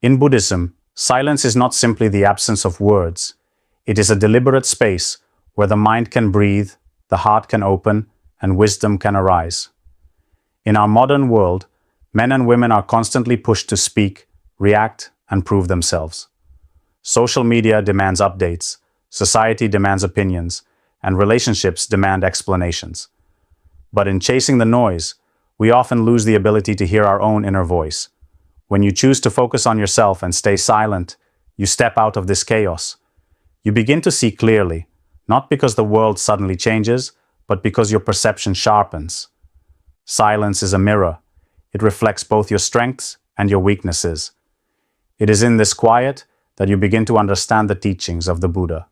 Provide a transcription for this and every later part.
In Buddhism, silence is not simply the absence of words. It is a deliberate space where the mind can breathe, the heart can open, and wisdom can arise. In our modern world, men and women are constantly pushed to speak, react, and prove themselves. Social media demands updates, society demands opinions, and relationships demand explanations. But in chasing the noise, we often lose the ability to hear our own inner voice. When you choose to focus on yourself and stay silent, you step out of this chaos. You begin to see clearly, not because the world suddenly changes, but because your perception sharpens. Silence is a mirror. It reflects both your strengths and your weaknesses. It is in this quiet that you begin to understand the teachings of the Buddha.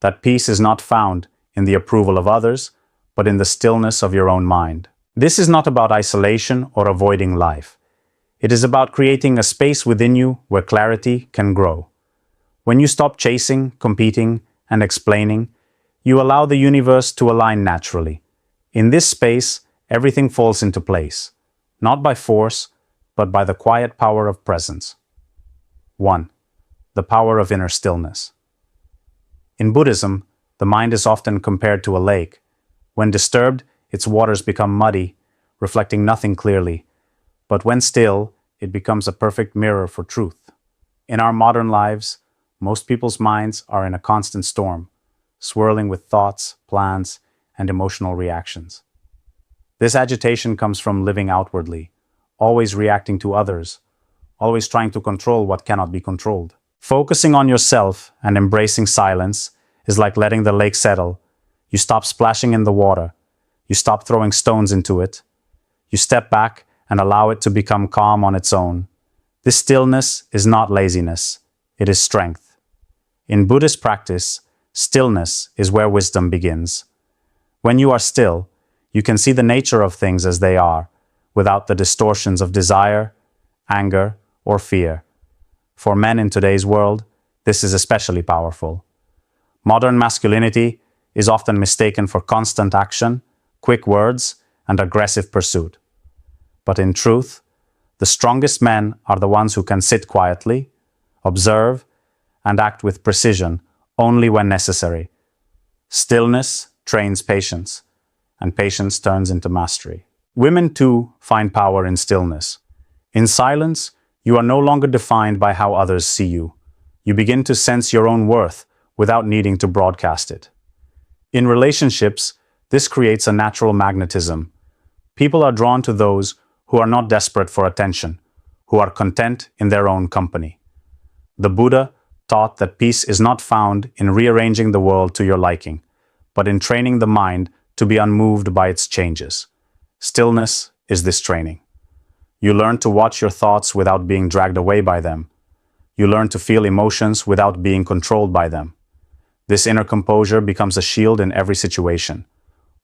That peace is not found in the approval of others, but in the stillness of your own mind. This is not about isolation or avoiding life. It is about creating a space within you where clarity can grow. When you stop chasing, competing, and explaining, you allow the universe to align naturally. In this space, everything falls into place, not by force, but by the quiet power of presence. 1. The power of inner stillness. In Buddhism, the mind is often compared to a lake. When disturbed, its waters become muddy, reflecting nothing clearly. But when still, it becomes a perfect mirror for truth. In our modern lives, most people's minds are in a constant storm, swirling with thoughts, plans, and emotional reactions. This agitation comes from living outwardly, always reacting to others, always trying to control what cannot be controlled. Focusing on yourself and embracing silence is like letting the lake settle. You stop splashing in the water. You stop throwing stones into it. You step back and allow it to become calm on its own. This stillness is not laziness. It is strength. In Buddhist practice, stillness is where wisdom begins. When you are still, you can see the nature of things as they are, without the distortions of desire, anger, or fear. For men in today's world, this is especially powerful. Modern masculinity is often mistaken for constant action, quick words, and aggressive pursuit. But in truth, the strongest men are the ones who can sit quietly, observe, and act with precision only when necessary. Stillness trains patience, and patience turns into mastery. Women, too, find power in stillness. In silence, you are no longer defined by how others see you. You begin to sense your own worth without needing to broadcast it. In relationships, this creates a natural magnetism. People are drawn to those who are not desperate for attention, who are content in their own company. The Buddha taught that peace is not found in rearranging the world to your liking, but in training the mind to be unmoved by its changes. Stillness is this training. You learn to watch your thoughts without being dragged away by them. You learn to feel emotions without being controlled by them. This inner composure becomes a shield in every situation,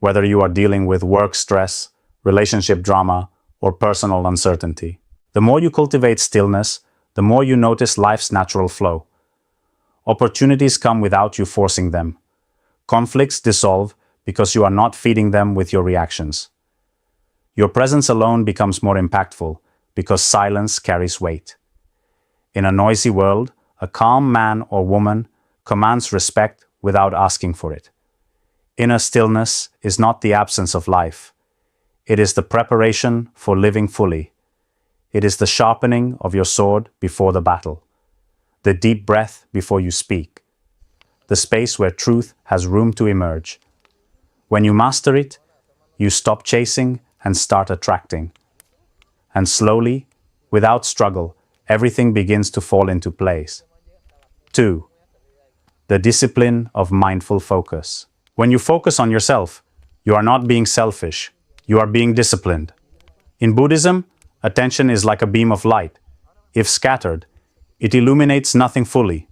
whether you are dealing with work stress, relationship drama, or personal uncertainty. The more you cultivate stillness, the more you notice life's natural flow. Opportunities come without you forcing them. Conflicts dissolve because you are not feeding them with your reactions. Your presence alone becomes more impactful because silence carries weight. In a noisy world, a calm man or woman commands respect without asking for it. Inner stillness is not the absence of life. It is the preparation for living fully. It is the sharpening of your sword before the battle, the deep breath before you speak, the space where truth has room to emerge. When you master it, you stop chasing and start attracting. And slowly, without struggle, everything begins to fall into place. 2. The discipline of mindful focus. When you focus on yourself, you are not being selfish, you are being disciplined. In Buddhism, attention is like a beam of light. If scattered, it illuminates nothing fully.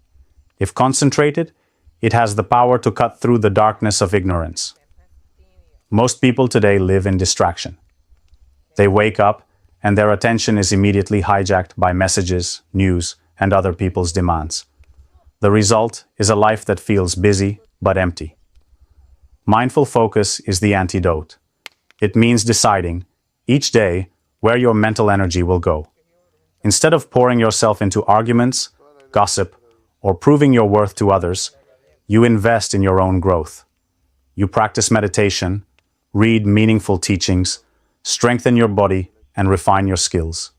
If concentrated, it has the power to cut through the darkness of ignorance. Most people today live in distraction. They wake up and their attention is immediately hijacked by messages, news, and other people's demands. The result is a life that feels busy but empty. Mindful focus is the antidote. It means deciding, each day, where your mental energy will go. Instead of pouring yourself into arguments, gossip, or proving your worth to others, you invest in your own growth. You practice meditation, read meaningful teachings, strengthen your body, and refine your skills.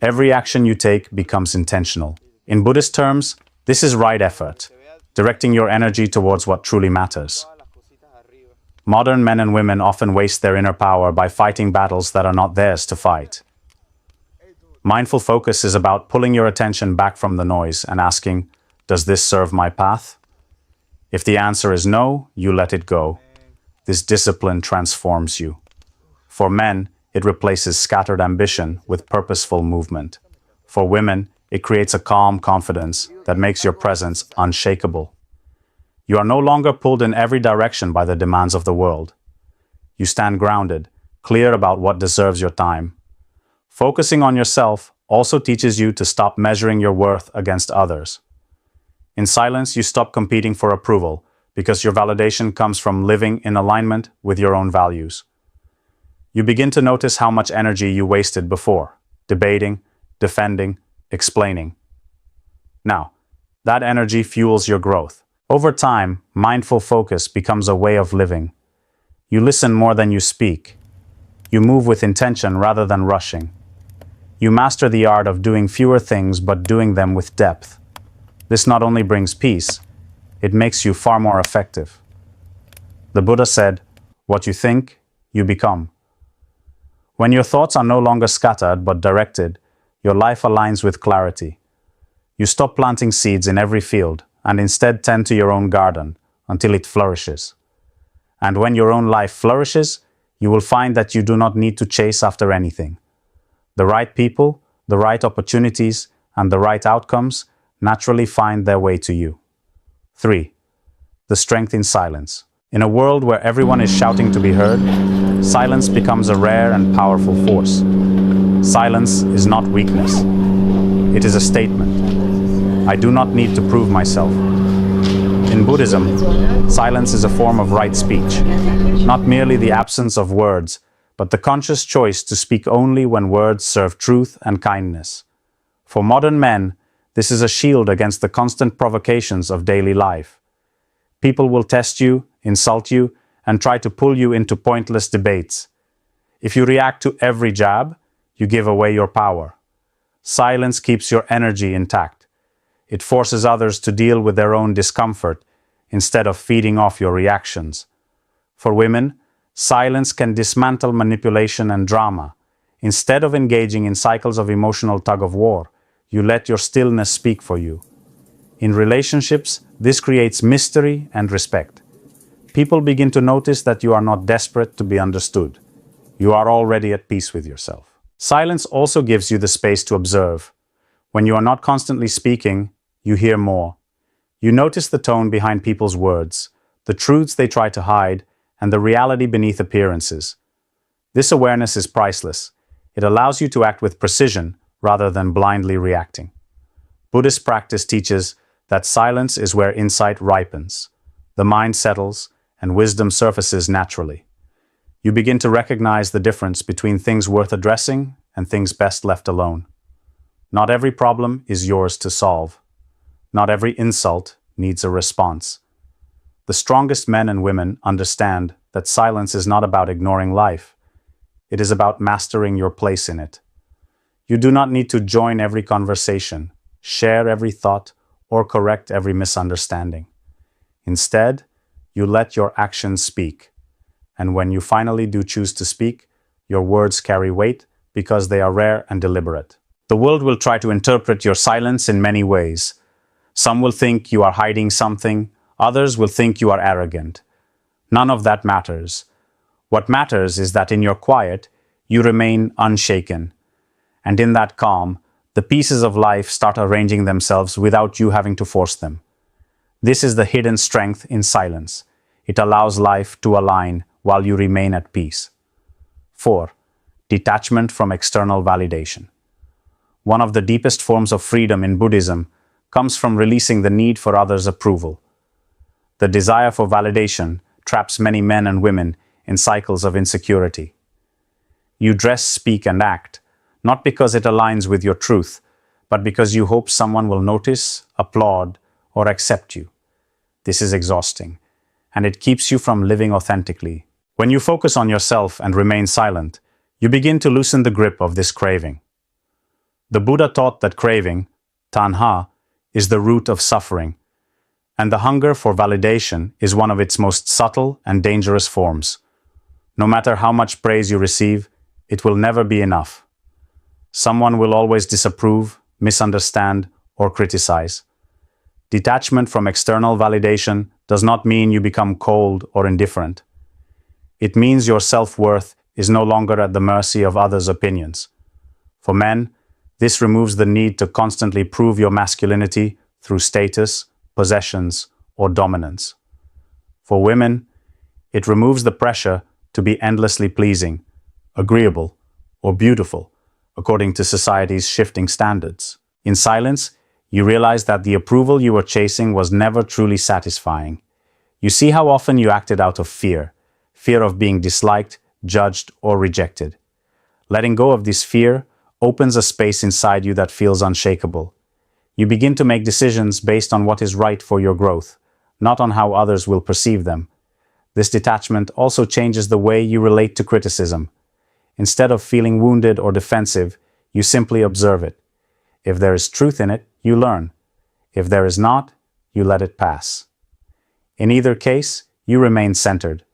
Every action you take becomes intentional. In Buddhist terms, this is right effort, directing your energy towards what truly matters. Modern men and women often waste their inner power by fighting battles that are not theirs to fight. Mindful focus is about pulling your attention back from the noise and asking, does this serve my path? If the answer is no, you let it go. This discipline transforms you. For men, it replaces scattered ambition with purposeful movement. For women, it creates a calm confidence that makes your presence unshakable. You are no longer pulled in every direction by the demands of the world. You stand grounded, clear about what deserves your time. Focusing on yourself also teaches you to stop measuring your worth against others. In silence, you stop competing for approval because your validation comes from living in alignment with your own values. You begin to notice how much energy you wasted before, debating, defending, explaining. Now, that energy fuels your growth. Over time, mindful focus becomes a way of living. You listen more than you speak. You move with intention rather than rushing. You master the art of doing fewer things but doing them with depth. This not only brings peace, it makes you far more effective. The Buddha said, "What you think, you become." When your thoughts are no longer scattered but directed, your life aligns with clarity. You stop planting seeds in every field and instead tend to your own garden until it flourishes. And when your own life flourishes, you will find that you do not need to chase after anything. The right people, the right opportunities, and the right outcomes naturally find their way to you. 3. The strength in silence. In a world where everyone is shouting to be heard, silence becomes a rare and powerful force. Silence is not weakness. It is a statement. I do not need to prove myself. In Buddhism, silence is a form of right speech, not merely the absence of words, but the conscious choice to speak only when words serve truth and kindness. For modern men, this is a shield against the constant provocations of daily life. People will test you, insult you, and try to pull you into pointless debates. If you react to every jab, you give away your power. Silence keeps your energy intact. It forces others to deal with their own discomfort instead of feeding off your reactions. For women, silence can dismantle manipulation and drama. Instead of engaging in cycles of emotional tug-of-war, you let your stillness speak for you. In relationships, this creates mystery and respect. People begin to notice that you are not desperate to be understood. You are already at peace with yourself. Silence also gives you the space to observe. When you are not constantly speaking, you hear more. You notice the tone behind people's words, the truths they try to hide, and the reality beneath appearances. This awareness is priceless. It allows you to act with precision rather than blindly reacting. Buddhist practice teaches that silence is where insight ripens. The mind settles, and wisdom surfaces naturally. You begin to recognize the difference between things worth addressing and things best left alone. Not every problem is yours to solve. Not every insult needs a response. The strongest men and women understand that silence is not about ignoring life. It is about mastering your place in it. You do not need to join every conversation, share every thought, or correct every misunderstanding. Instead, you let your actions speak. And when you finally do choose to speak, your words carry weight because they are rare and deliberate. The world will try to interpret your silence in many ways. Some will think you are hiding something, others will think you are arrogant. None of that matters. What matters is that in your quiet, you remain unshaken. And in that calm, the pieces of life start arranging themselves without you having to force them. This is the hidden strength in silence. It allows life to align while you remain at peace. 4. Detachment from external validation. One of the deepest forms of freedom in Buddhism comes from releasing the need for others' approval. The desire for validation traps many men and women in cycles of insecurity. You dress, speak, and act, not because it aligns with your truth, but because you hope someone will notice, applaud, or accept you. This is exhausting, and it keeps you from living authentically. When you focus on yourself and remain silent, you begin to loosen the grip of this craving. The Buddha taught that craving, tanha, is the root of suffering, and the hunger for validation is one of its most subtle and dangerous forms. No matter how much praise you receive, it will never be enough. Someone will always disapprove, misunderstand, or criticize. Detachment from external validation does not mean you become cold or indifferent. It means your self-worth is no longer at the mercy of others' opinions. For men, this removes the need to constantly prove your masculinity through status, possessions, or dominance. For women, it removes the pressure to be endlessly pleasing, agreeable, or beautiful, according to society's shifting standards. In silence, you realize that the approval you were chasing was never truly satisfying. You see how often you acted out of fear of being disliked, judged, or rejected. Letting go of this fear opens a space inside you that feels unshakable. You begin to make decisions based on what is right for your growth, not on how others will perceive them. This detachment also changes the way you relate to criticism. Instead of feeling wounded or defensive, you simply observe it. If there is truth in it, you learn. If there is not, you let it pass. In either case, you remain centered.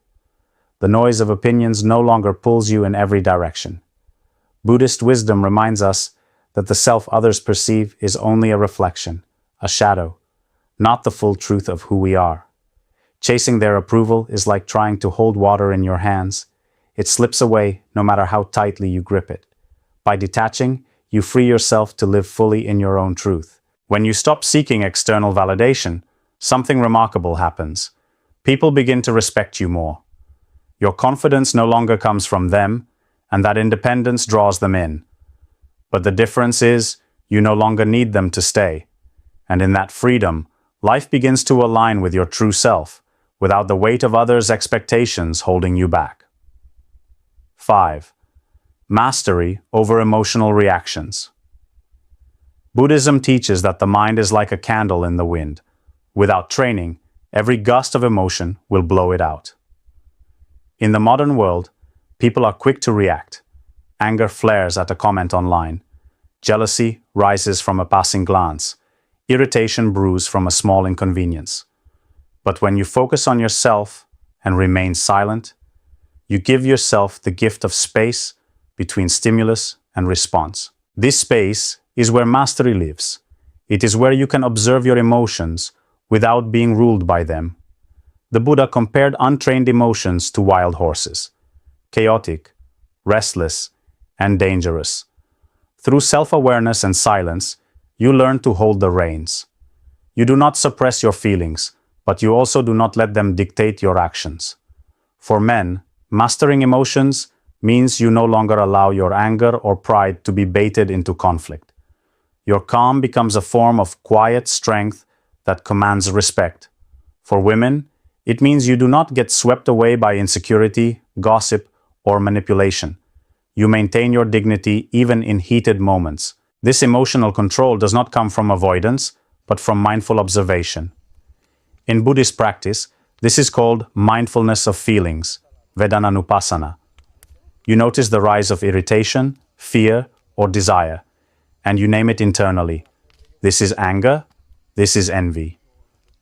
The noise of opinions no longer pulls you in every direction. Buddhist wisdom reminds us that the self others perceive is only a reflection, a shadow, not the full truth of who we are. Chasing their approval is like trying to hold water in your hands. It slips away no matter how tightly you grip it. By detaching, you free yourself to live fully in your own truth. When you stop seeking external validation, something remarkable happens. People begin to respect you more. Your confidence no longer comes from them, and that independence draws them in. But the difference is, you no longer need them to stay. And in that freedom, life begins to align with your true self, without the weight of others' expectations holding you back. 5. Mastery over emotional reactions. Buddhism teaches that the mind is like a candle in the wind. Without training, every gust of emotion will blow it out. In the modern world, people are quick to react. Anger flares at a comment online. Jealousy rises from a passing glance. Irritation brews from a small inconvenience. But when you focus on yourself and remain silent, you give yourself the gift of space between stimulus and response. This space is where mastery lives. It is where you can observe your emotions without being ruled by them. The Buddha compared untrained emotions to wild horses, chaotic, restless, and dangerous. Through self-awareness and silence, you learn to hold the reins. You do not suppress your feelings, but you also do not let them dictate your actions. For men, mastering emotions means you no longer allow your anger or pride to be baited into conflict. Your calm becomes a form of quiet strength that commands respect. For women, it means you do not get swept away by insecurity, gossip, or manipulation. You maintain your dignity even in heated moments. This emotional control does not come from avoidance, but from mindful observation. In Buddhist practice, this is called mindfulness of feelings, Vedananupassana. You notice the rise of irritation, fear, or desire, and you name it internally. This is anger, this is envy.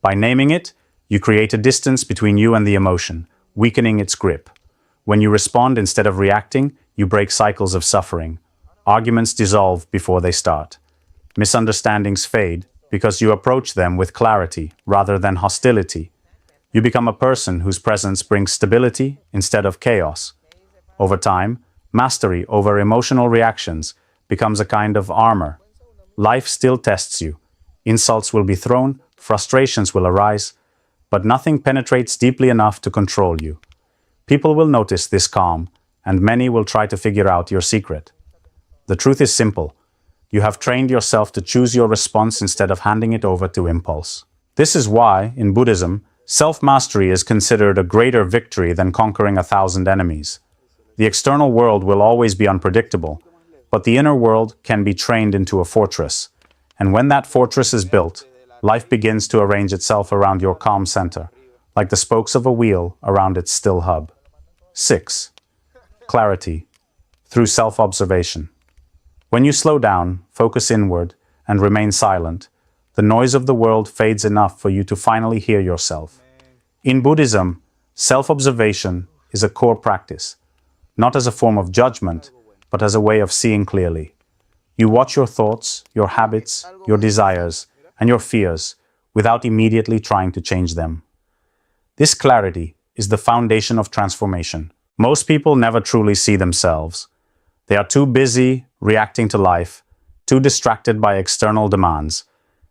By naming it, you create a distance between you and the emotion, weakening its grip. When you respond instead of reacting, you break cycles of suffering. Arguments dissolve before they start. Misunderstandings fade because you approach them with clarity rather than hostility. You become a person whose presence brings stability instead of chaos. Over time, mastery over emotional reactions becomes a kind of armor. Life still tests you. Insults will be thrown, frustrations will arise, but nothing penetrates deeply enough to control you. People will notice this calm, and many will try to figure out your secret. The truth is simple. You have trained yourself to choose your response instead of handing it over to impulse. This is why, in Buddhism, self-mastery is considered a greater victory than conquering 1,000 enemies. The external world will always be unpredictable, But the inner world can be trained into a fortress. And when that fortress is built, life begins to arrange itself around your calm center, like the spokes of a wheel around its still hub. 6. Clarity through self-observation. When you slow down, focus inward, and remain silent, the noise of the world fades enough for you to finally hear yourself. In Buddhism, self-observation is a core practice, not as a form of judgment, but as a way of seeing clearly. You watch your thoughts, your habits, your desires, and your fears without immediately trying to change them. This clarity is the foundation of transformation. Most people never truly see themselves. They are too busy reacting to life, too distracted by external demands,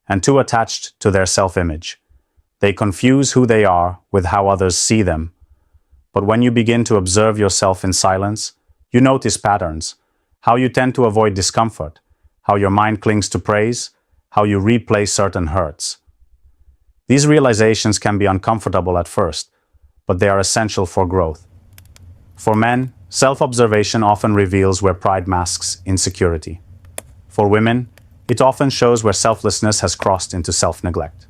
and too attached to their self-image. They confuse who they are with how others see them. But when you begin to observe yourself in silence, you notice patterns, how you tend to avoid discomfort, how your mind clings to praise, how you replay certain hurts. These realizations can be uncomfortable at first, but they are essential for growth. For men, self-observation often reveals where pride masks insecurity. For women, it often shows where selflessness has crossed into self-neglect.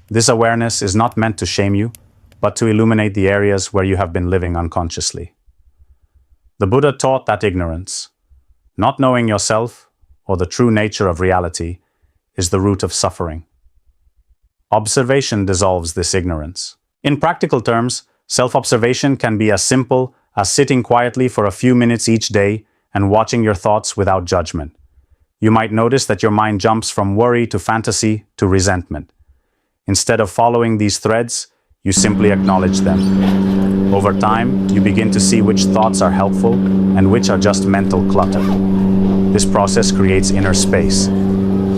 This awareness is not meant to shame you, but to illuminate the areas where you have been living unconsciously. The Buddha taught that ignorance, not knowing yourself or the true nature of reality, is the root of suffering. Observation dissolves this ignorance. In practical terms, self-observation can be as simple as sitting quietly for a few minutes each day and watching your thoughts without judgment. You might notice that your mind jumps from worry to fantasy to resentment. Instead of following these threads, you simply acknowledge them. Over time, you begin to see which thoughts are helpful and which are just mental clutter. This process creates inner space.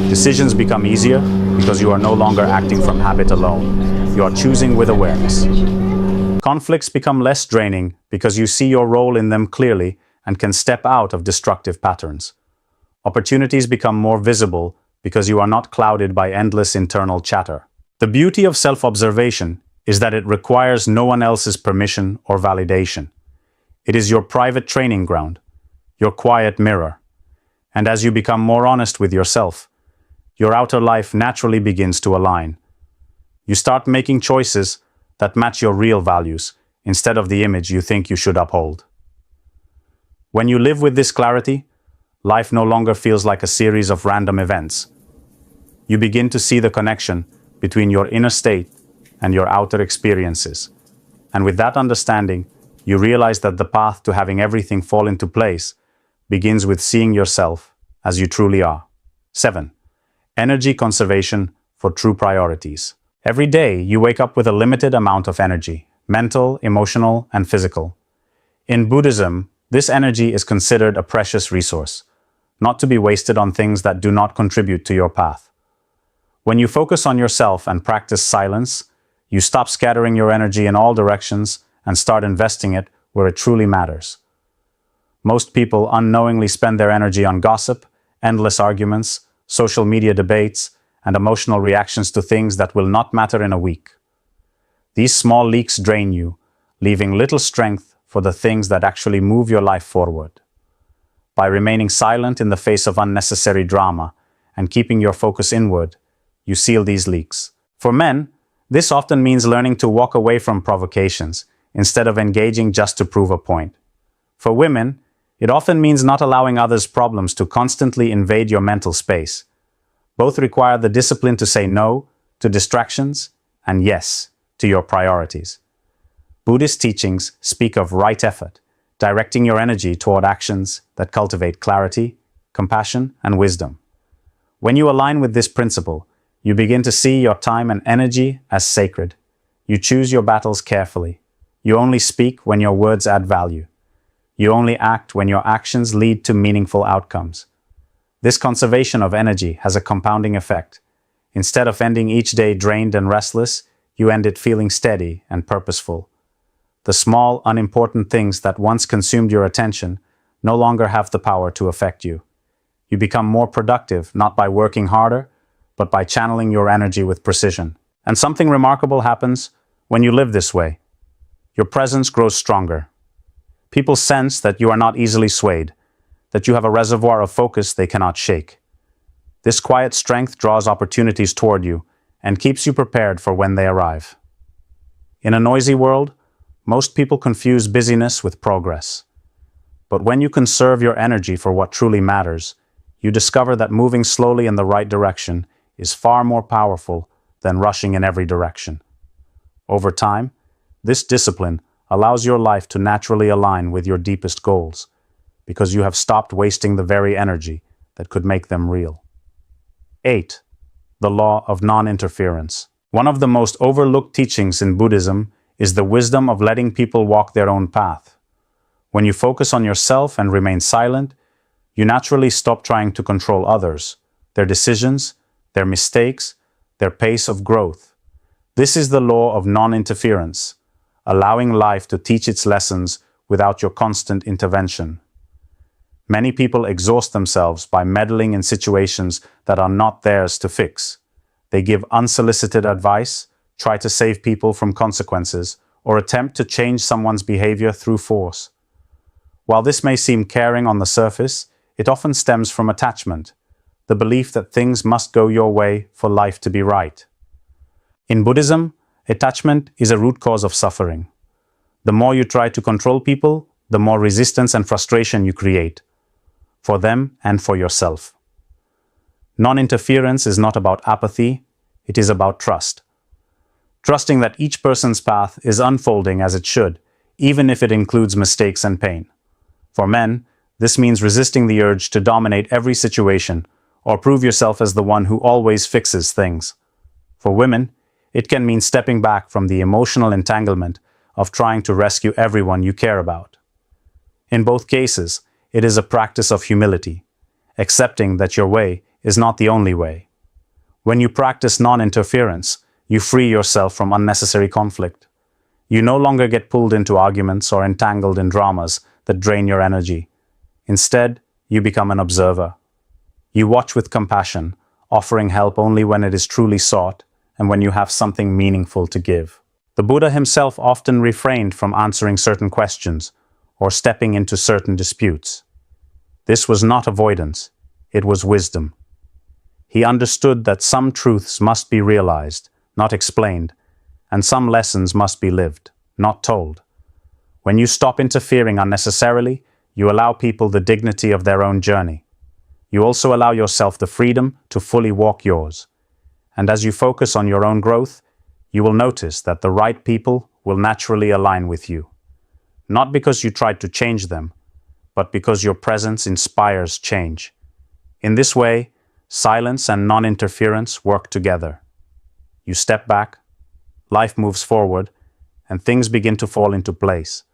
Decisions become easier because you are no longer acting from habit alone. You are choosing with awareness. Conflicts become less draining because you see your role in them clearly and can step out of destructive patterns. Opportunities become more visible because you are not clouded by endless internal chatter. The beauty of self-observation is that it requires no one else's permission or validation. It is your private training ground, your quiet mirror. And as you become more honest with yourself, your outer life naturally begins to align. You start making choices that match your real values instead of the image you think you should uphold. When you live with this clarity, life no longer feels like a series of random events. You begin to see the connection between your inner state and your outer experiences. And with that understanding, you realize that the path to having everything fall into place begins with seeing yourself as you truly are. 7. Energy conservation for true priorities. Every day, you wake up with a limited amount of energy, mental, emotional, and physical. In Buddhism, this energy is considered a precious resource, not to be wasted on things that do not contribute to your path. When you focus on yourself and practice silence, you stop scattering your energy in all directions and start investing it where it truly matters. Most people unknowingly spend their energy on gossip, endless arguments, social media debates, and emotional reactions to things that will not matter in a week. These small leaks drain you, leaving little strength for the things that actually move your life forward. By remaining silent in the face of unnecessary drama and keeping your focus inward, you seal these leaks. For men, this often means learning to walk away from provocations instead of engaging just to prove a point. For women, it often means not allowing others' problems to constantly invade your mental space. Both require the discipline to say no to distractions and yes to your priorities. Buddhist teachings speak of right effort, directing your energy toward actions that cultivate clarity, compassion, and wisdom. When you align with this principle, you begin to see your time and energy as sacred. You choose your battles carefully. You only speak when your words add value. You only act when your actions lead to meaningful outcomes. This conservation of energy has a compounding effect. Instead of ending each day drained and restless, you end it feeling steady and purposeful. The small, unimportant things that once consumed your attention no longer have the power to affect you. You become more productive, not by working harder, but by channeling your energy with precision. And something remarkable happens when you live this way. Your presence grows stronger. People sense that you are not easily swayed, that you have a reservoir of focus they cannot shake. This quiet strength draws opportunities toward you and keeps you prepared for when they arrive. In a noisy world, most people confuse busyness with progress. But when you conserve your energy for what truly matters, you discover that moving slowly in the right direction is far more powerful than rushing in every direction. Over time, this discipline allows your life to naturally align with your deepest goals, because you have stopped wasting the very energy that could make them real. 8. The law of non-interference. One of the most overlooked teachings in Buddhism is the wisdom of letting people walk their own path. When you focus on yourself and remain silent, you naturally stop trying to control others, their decisions, their mistakes, their pace of growth. This is the law of non-interference, allowing life to teach its lessons without your constant intervention. Many people exhaust themselves by meddling in situations that are not theirs to fix. They give unsolicited advice, try to save people from consequences, or attempt to change someone's behavior through force. While this may seem caring on the surface, it often stems from attachment, the belief that things must go your way for life to be right. In Buddhism, attachment is a root cause of suffering. The more you try to control people, the more resistance and frustration you create, for them and for yourself. Non-interference is not about apathy, it is about trust. Trusting that each person's path is unfolding as it should, even if it includes mistakes and pain. For men, this means resisting the urge to dominate every situation or prove yourself as the one who always fixes things. For women, it can mean stepping back from the emotional entanglement of trying to rescue everyone you care about. In both cases, it is a practice of humility, accepting that your way is not the only way. When you practice non-interference, you free yourself from unnecessary conflict. You no longer get pulled into arguments or entangled in dramas that drain your energy. Instead, you become an observer. You watch with compassion, offering help only when it is truly sought and when you have something meaningful to give. The Buddha himself often refrained from answering certain questions or stepping into certain disputes. This was not avoidance, it was wisdom. He understood that some truths must be realized, not explained, and some lessons must be lived, not told. When you stop interfering unnecessarily, you allow people the dignity of their own journey. You also allow yourself the freedom to fully walk yours. And as you focus on your own growth, you will notice that the right people will naturally align with you. Not because you tried to change them, but because your presence inspires change. In this way, silence and non-interference work together. You step back, life moves forward, and things begin to fall into place,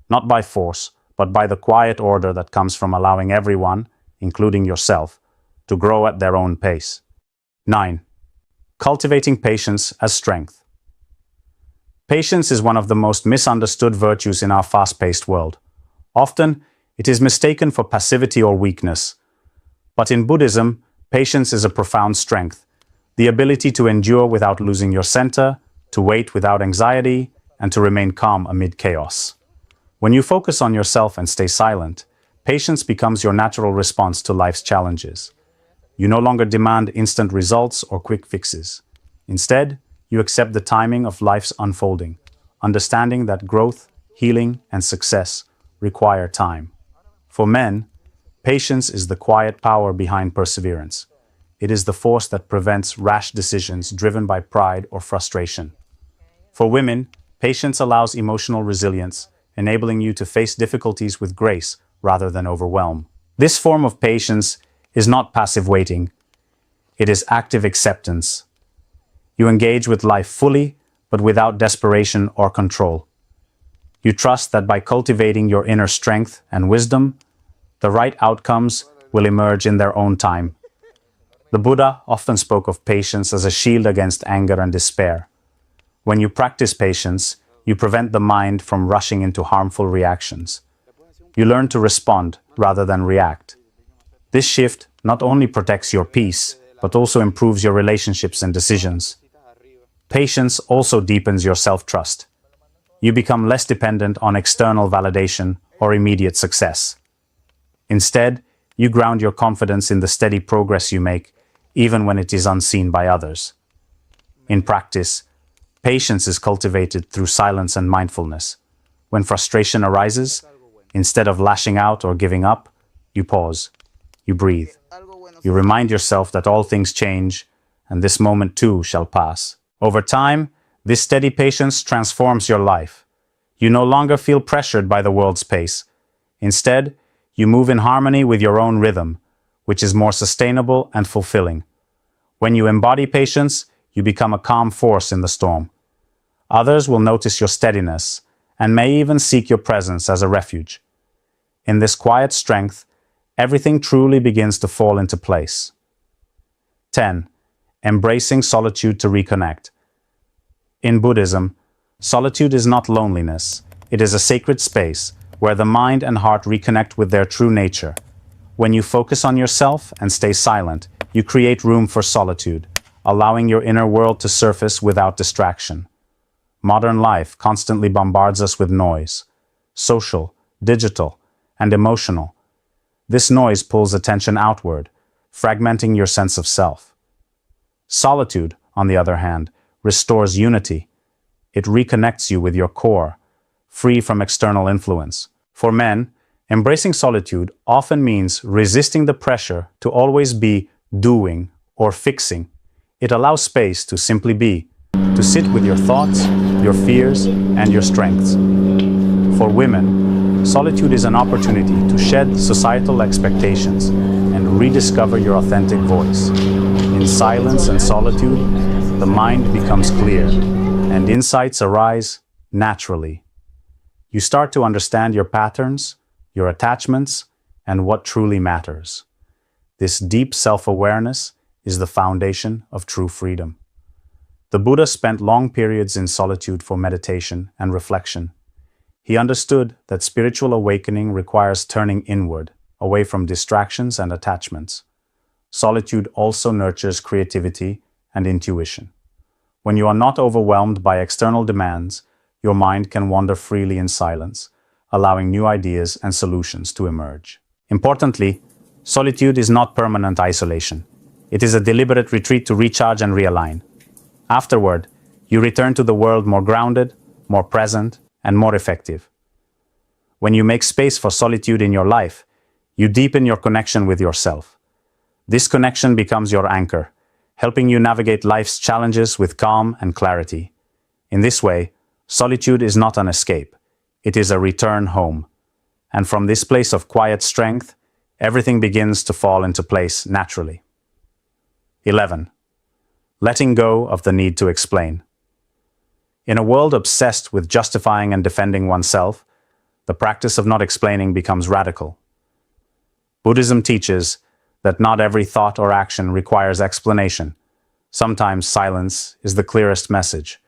not by force, but by the quiet order that comes from allowing everyone, including yourself, to grow at their own pace. 9. Cultivating patience as strength. Patience is one of the most misunderstood virtues in our fast-paced world. Often, it is mistaken for passivity or weakness. But in Buddhism, patience is a profound strength, the ability to endure without losing your center, to wait without anxiety, and to remain calm amid chaos. When you focus on yourself and stay silent, patience becomes your natural response to life's challenges. You no longer demand instant results or quick fixes. Instead, you accept the timing of life's unfolding, understanding that growth, healing, and success require time. For men, patience is the quiet power behind perseverance. It is the force that prevents rash decisions driven by pride or frustration. For women, patience allows emotional resilience, enabling you to face difficulties with grace rather than overwhelm. This form of patience is not passive waiting. It is active acceptance. You engage with life fully, but without desperation or control. You trust that by cultivating your inner strength and wisdom, the right outcomes will emerge in their own time. The Buddha often spoke of patience as a shield against anger and despair. When you practice patience, you prevent the mind from rushing into harmful reactions. You learn to respond rather than react. This shift not only protects your peace, but also improves your relationships and decisions. Patience also deepens your self-trust. You become less dependent on external validation or immediate success. Instead, You ground your confidence in the steady progress you make, even when it is unseen by others. In practice, patience is cultivated through silence and mindfulness. When frustration arises, instead of lashing out or giving up, you pause, you breathe. You remind yourself that all things change, and this moment too shall pass. Over time, this steady patience transforms your life. You no longer feel pressured by the world's pace. Instead, you move in harmony with your own rhythm, which is more sustainable and fulfilling. When you embody patience, you become a calm force in the storm. Others will notice your steadiness and may even seek your presence as a refuge. In this quiet strength, everything truly begins to fall into place. 10. Embracing solitude to reconnect. In Buddhism, solitude is not loneliness. It is a sacred space where the mind and heart reconnect with their true nature. When you focus on yourself and stay silent, you create room for solitude, allowing your inner world to surface without distraction. Modern life constantly bombards us with noise, social, digital, and emotional. This noise pulls attention outward, fragmenting your sense of self. Solitude, on the other hand, restores unity. It reconnects you with your core, free from external influence. For men, embracing solitude often means resisting the pressure to always be doing or fixing. It allows space to simply be, to sit with your thoughts, your fears, and your strengths. For women, solitude is an opportunity to shed societal expectations and rediscover your authentic voice. In silence and solitude, the mind becomes clear, and insights arise naturally. You start to understand your patterns, your attachments, and what truly matters. This deep self-awareness is the foundation of true freedom. The Buddha spent long periods in solitude for meditation and reflection. He understood that spiritual awakening requires turning inward, away from distractions and attachments. Solitude also nurtures creativity and intuition. When you are not overwhelmed by external demands, your mind can wander freely in silence, allowing new ideas and solutions to emerge. Importantly, solitude is not permanent isolation. It is a deliberate retreat to recharge and realign. Afterward, you return to the world more grounded, more present, and more effective. When you make space for solitude in your life, you deepen your connection with yourself. This connection becomes your anchor, helping you navigate life's challenges with calm and clarity. In this way, solitude is not an escape. It is a return home. And from this place of quiet strength, everything begins to fall into place naturally. 11. Letting go of the need to explain. In a world obsessed with justifying and defending oneself, the practice of not explaining becomes radical. Buddhism teaches that not every thought or action requires explanation. Sometimes silence is the clearest message.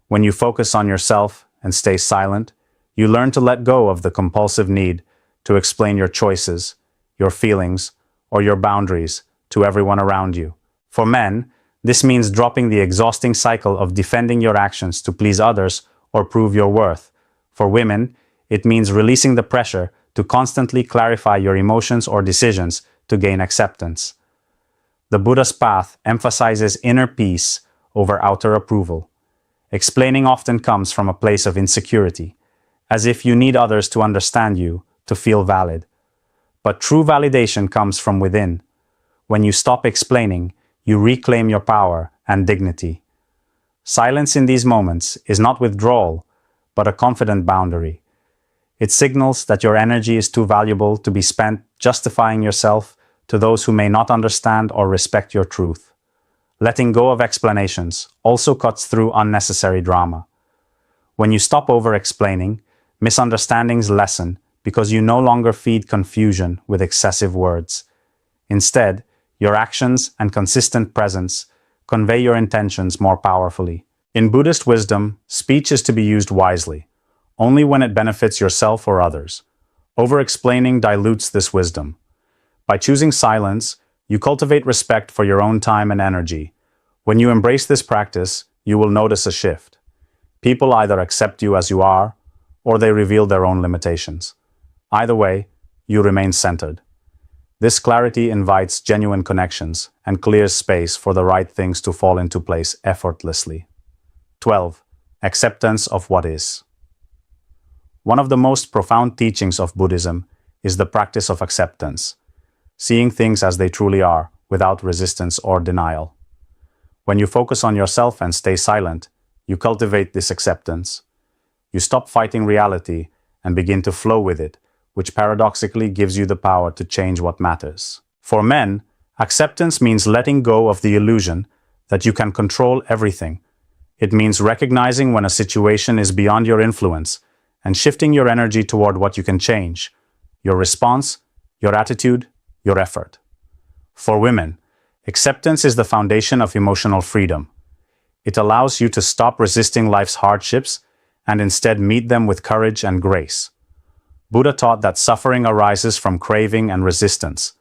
When you focus on yourself and stay silent, you learn to let go of the compulsive need to explain your choices, your feelings, or your boundaries to everyone around you. For men, this means dropping the exhausting cycle of defending your actions to please others or prove your worth. For women, it means releasing the pressure to constantly clarify your emotions or decisions to gain acceptance. The Buddha's path emphasizes inner peace over outer approval. Explaining often comes from a place of insecurity, as if you need others to understand you, to feel valid. But true validation comes from within. When you stop explaining, you reclaim your power and dignity. Silence in these moments is not withdrawal, but a confident boundary. It signals that your energy is too valuable to be spent justifying yourself to those who may not understand or respect your truth. Letting go of explanations also cuts through unnecessary drama. When you stop over-explaining, misunderstandings lessen because you no longer feed confusion with excessive words. Instead, your actions and consistent presence convey your intentions more powerfully. In Buddhist wisdom, speech is to be used wisely, only when it benefits yourself or others. Over-explaining dilutes this wisdom. By choosing silence, you cultivate respect for your own time and energy. When you embrace this practice, you will notice a shift. People either accept you as you are, or they reveal their own limitations. Either way, you remain centered. This clarity invites genuine connections and clears space for the right things to fall into place effortlessly. 12. Acceptance of what is. One of the most profound teachings of Buddhism is the practice of acceptance, seeing things as they truly are, without resistance or denial. When you focus on yourself and stay silent, you cultivate this acceptance. You stop fighting reality and begin to flow with it, which paradoxically gives you the power to change what matters. For men, acceptance means letting go of the illusion that you can control everything. It means recognizing when a situation is beyond your influence and shifting your energy toward what you can change: your response, your attitude, your effort. For women, acceptance is the foundation of emotional freedom. It allows you to stop resisting life's hardships and instead meet them with courage and grace. Buddha taught that suffering arises from craving and resistance.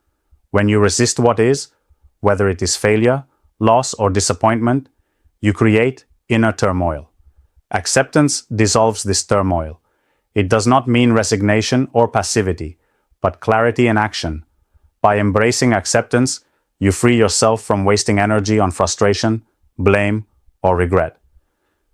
When you resist what is, whether it is failure, loss, or disappointment, you create inner turmoil. Acceptance dissolves this turmoil. It does not mean resignation or passivity, but clarity in action. By embracing acceptance, you free yourself from wasting energy on frustration, blame, or regret.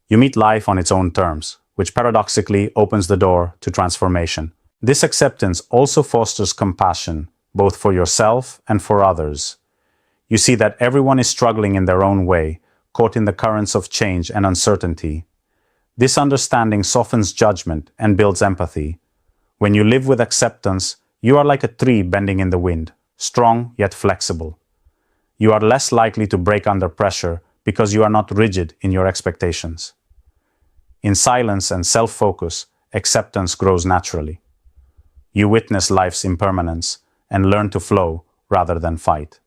You meet life on its own terms, which paradoxically opens the door to transformation. This acceptance also fosters compassion, both for yourself and for others. You see that everyone is struggling in their own way, caught in the currents of change and uncertainty. This understanding softens judgment and builds empathy. When you live with acceptance, you are like a tree bending in the wind, strong yet flexible. You are less likely to break under pressure because you are not rigid in your expectations. In silence and self-focus, acceptance grows naturally. You witness life's impermanence and learn to flow rather than fight.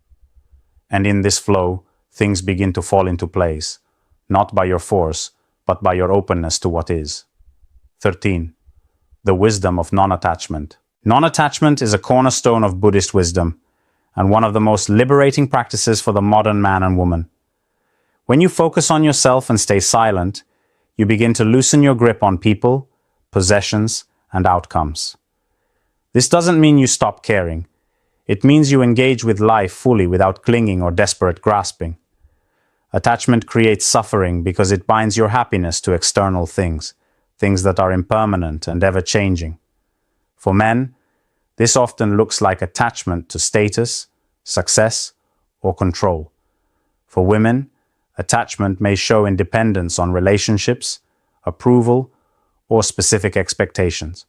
And in this flow, things begin to fall into place, not by your force, but by your openness to what is. 13. The wisdom of non-attachment. Non-attachment is a cornerstone of Buddhist wisdom, and one of the most liberating practices for the modern man and woman. When you focus on yourself and stay silent, you begin to loosen your grip on people, possessions, and outcomes. This doesn't mean you stop caring. It means you engage with life fully without clinging or desperate grasping. Attachment creates suffering because it binds your happiness to external things, things that are impermanent and ever-changing. For men, this often looks like attachment to status, success, or control. For women, attachment may show in dependence on relationships, approval, or specific expectations.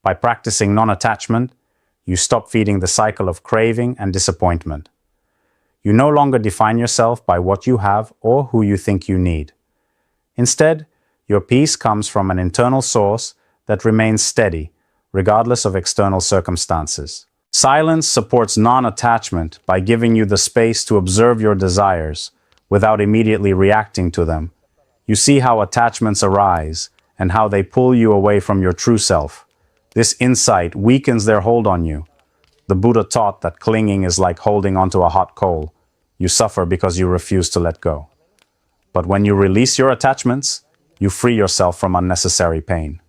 By practicing non-attachment, you stop feeding the cycle of craving and disappointment. You no longer define yourself by what you have or who you think you need. Instead, your peace comes from an internal source that remains steady, regardless of external circumstances. Silence supports non-attachment by giving you the space to observe your desires without immediately reacting to them. You see how attachments arise and how they pull you away from your true self. This insight weakens their hold on you. The Buddha taught that clinging is like holding onto a hot coal. You suffer because you refuse to let go. But when you release your attachments, you free yourself from unnecessary pain.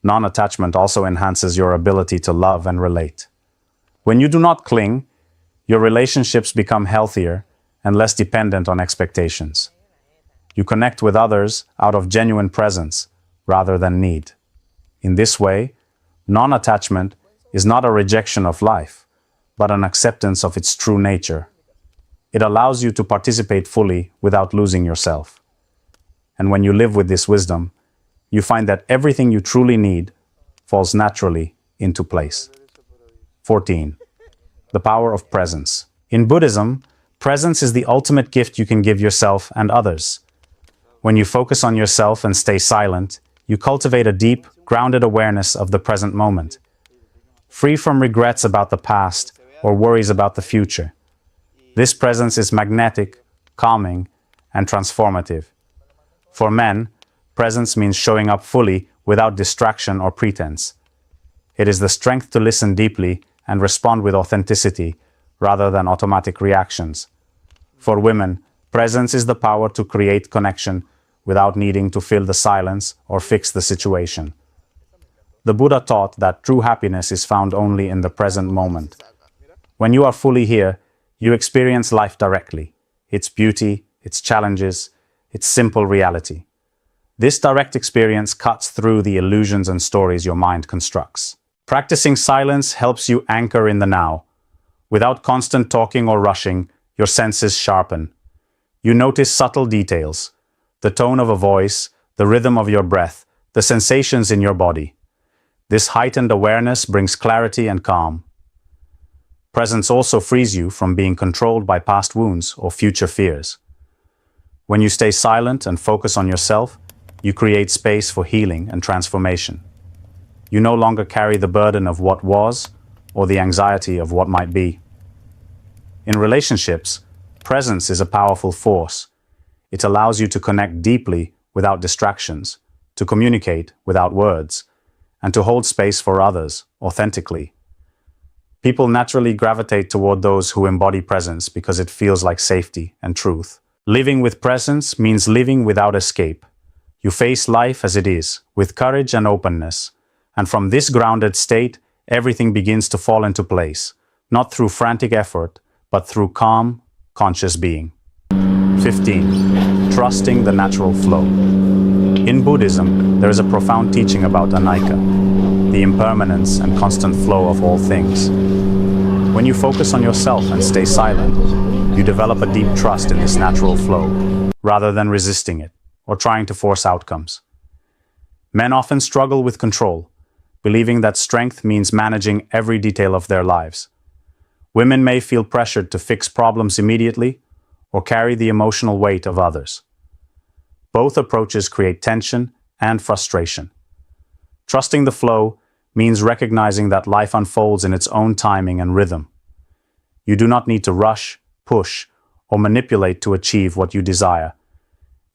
Non-attachment also enhances your ability to love and relate. When you do not cling, your relationships become healthier and less dependent on expectations. You connect with others out of genuine presence rather than need. In this way, non-attachment is not a rejection of life, but an acceptance of its true nature. It allows you to participate fully without losing yourself. And when you live with this wisdom, you find that everything you truly need falls naturally into place. 14. The power of presence. In Buddhism, presence is the ultimate gift you can give yourself and others. When you focus on yourself and stay silent, you cultivate a deep, grounded awareness of the present moment, free from regrets about the past or worries about the future. This presence is magnetic, calming, and transformative. For men, presence means showing up fully without distraction or pretense. It is the strength to listen deeply and respond with authenticity rather than automatic reactions. For women, presence is the power to create connection without needing to fill the silence or fix the situation. The Buddha taught that true happiness is found only in the present moment. When you are fully here, you experience life directly, its beauty, its challenges, its simple reality. This direct experience cuts through the illusions and stories your mind constructs. Practicing silence helps you anchor in the now. Without constant talking or rushing, your senses sharpen. You notice subtle details, the tone of a voice, the rhythm of your breath, the sensations in your body. This heightened awareness brings clarity and calm. Presence also frees you from being controlled by past wounds or future fears. When you stay silent and focus on yourself, you create space for healing and transformation. You no longer carry the burden of what was or the anxiety of what might be. In relationships, presence is a powerful force. It allows you to connect deeply without distractions, to communicate without words, and to hold space for others authentically. People naturally gravitate toward those who embody presence because it feels like safety and truth. Living with presence means living without escape. You face life as it is, with courage and openness. And from this grounded state, everything begins to fall into place, not through frantic effort, but through calm, conscious being. 15. Trusting the natural flow. In Buddhism, there is a profound teaching about anaika, the impermanence and constant flow of all things. When you focus on yourself and stay silent, you develop a deep trust in this natural flow, rather than resisting it or trying to force outcomes. Men often struggle with control, believing that strength means managing every detail of their lives. Women may feel pressured to fix problems immediately or carry the emotional weight of others. Both approaches create tension and frustration. Trusting the flow means recognizing that life unfolds in its own timing and rhythm. You do not need to rush, push, or manipulate to achieve what you desire.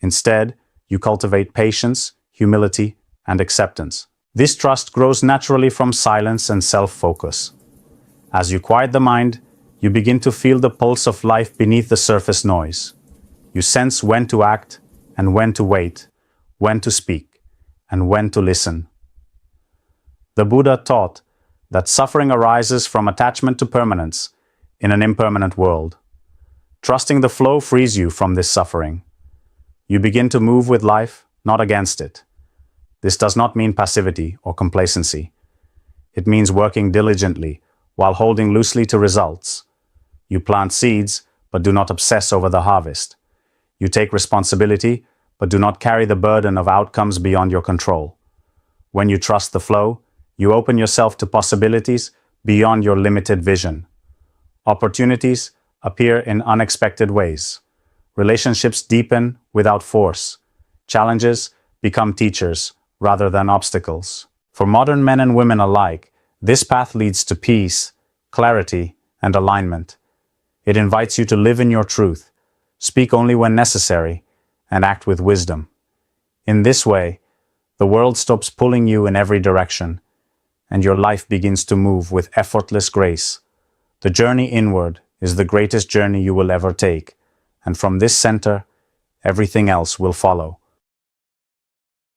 Instead, you cultivate patience, humility, and acceptance. This trust grows naturally from silence and self-focus. As you quiet the mind, you begin to feel the pulse of life beneath the surface noise. You sense when to act and when to wait, when to speak, and when to listen. The Buddha taught that suffering arises from attachment to permanence in an impermanent world. Trusting the flow frees you from this suffering. You begin to move with life, not against it. This does not mean passivity or complacency. It means working diligently while holding loosely to results. You plant seeds, but do not obsess over the harvest. You take responsibility, but do not carry the burden of outcomes beyond your control. When you trust the flow, you open yourself to possibilities beyond your limited vision. Opportunities appear in unexpected ways. Relationships deepen without force. Challenges become teachers rather than obstacles. For modern men and women alike, this path leads to peace, clarity, and alignment. It invites you to live in your truth, speak only when necessary, and act with wisdom. In this way, the world stops pulling you in every direction, and your life begins to move with effortless grace. The journey inward is the greatest journey you will ever take, and from this center, everything else will follow.